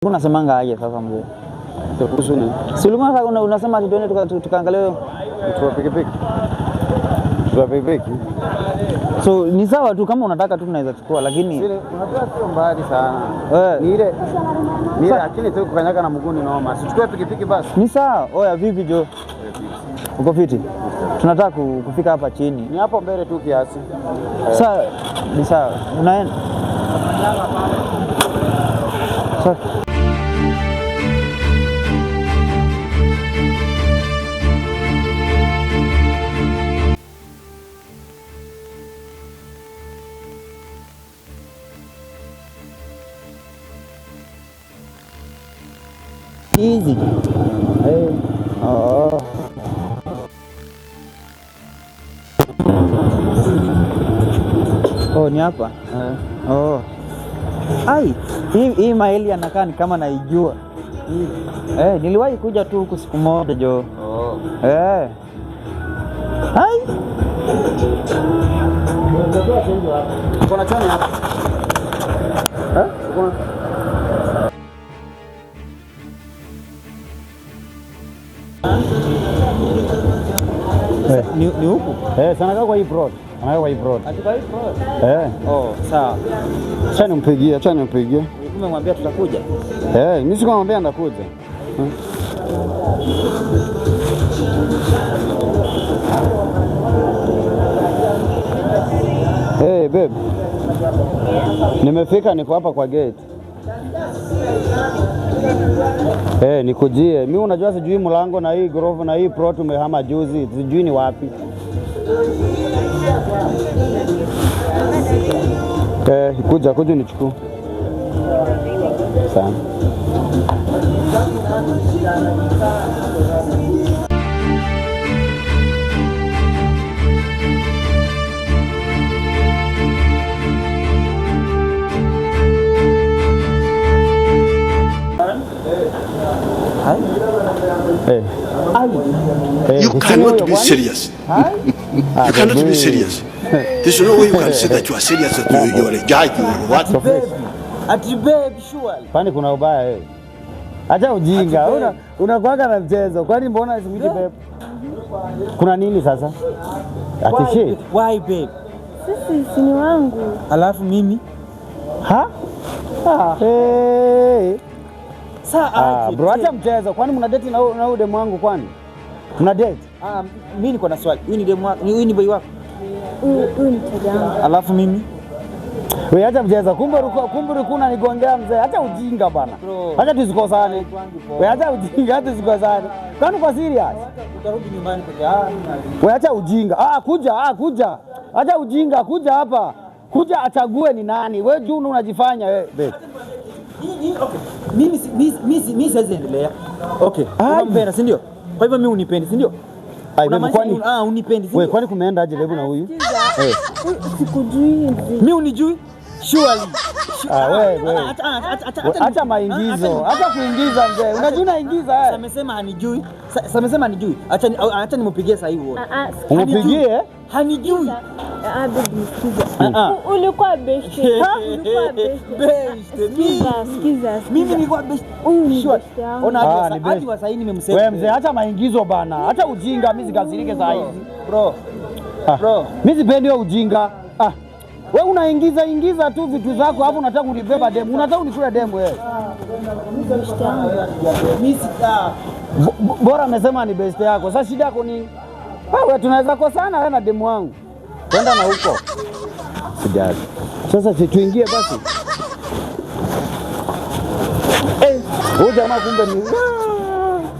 Unasemanga aje sasa mzee? Tukusuni. Si ulikuwa unasema tuende tukaangalie Tuwa pikipiki. Tuwa pikipiki. So ni sawa tu kama unataka tu tunaweza chukua lakini unajua sio mbali sana. Ni ile lakini tu kukanyaga na mguu ni noma. Sichukue pikipiki basi. Ni sawa. Oya vipi Jo? Uko fiti? Tunataka kufika hapa chini. Ni hapo mbele tu kiasi. Sawa. Ni sawa. Unaenda? Sawa. Easy. Hey. Oh. Oh, ni hapa? Oh. Ai, hii mahali anakaa ni kama naijua. Niliwahi kuja tu huku siku moja Jo. Ai. Kuna chani hapa. Ni huku? Sana kwa hii broad. Anakaa kwa hii broad. Atiba hii broad? Oh, sawa. Acha nimpigie. Umemwambia tutakuja? Mimi sikumwambia ndakuja. Babe. Nimefika, niko hapa kwa gate. Nikujie. Mimi unajua sijui mlango na hii groove na hii pro tumehama juzi. Sijui ni wapi. Kuja nichukue. Sana. You cannot be serious. You cannot be serious. There's no way you can say that you are serious, that you are a judge. What? Ati babe, surely. Kwani kuna ubaya Acha ujinga. Unakuaga na mchezo. Kwani mbona simwiti babe? Kuna nini sasa? Ati shit. Why babe? Sisi ni wangu. Alafu mimi? Bro, acha mchezo. Kwani mna date na demu wangu kwani? Mna date? Mimi niko na swali. Huyu ni demu wako? Huyu ni boy wako? Huyu ni mteja wangu. Alafu mimi? Wewe acha mchezo. Kumbe kuna nigongea mzee. Acha ujinga bana. Acha tusikosane. Wewe acha ujinga, tusikosane. Kwani kwa serious? Utarudi nyumbani peke yako. Wewe acha ujinga. Kuja. Acha ujinga, kuja hapa. Kuja achague ni nani. Wewe juu unajifanya babe. Mimi siwezi endelea. Okay. Unampenda, si ndio? Kwa hivyo mimi unipendi, si ndio? Kwani unipendi, si ndio? Wewe kwani kumeenda aje lebu na huyu? Sikujui. Mimi unijui? Surely. Wewe. Acha maingizo. Acha kuingiza mzee. Unajua unaingiza Amesema hanijui. Amesema hanijui. Acha nimpigie sasa hivi wote. Umpigie? Hanijui. Baby nisikize. Ulikuwa best. Sikiza. Mimi nilikuwa best. Ona hadi wa sasa nimemsema. Wewe mzee acha maingizo bana. Acha ujinga, mimi sikasirike saa hizi. Bro. Mimi sipendi ujinga. Wewe unaingiza tu vitu zako hapo, unataka kunibeba demu. Unataka unikule demu wewe. Bora amesema ni best yako. Sasa shida yako ni wewe, tunaweza kosana wewe na demu wangu. Kwenda na huko. Sijali. Sasa tuingie basi. Huyu jamaa kumbe ni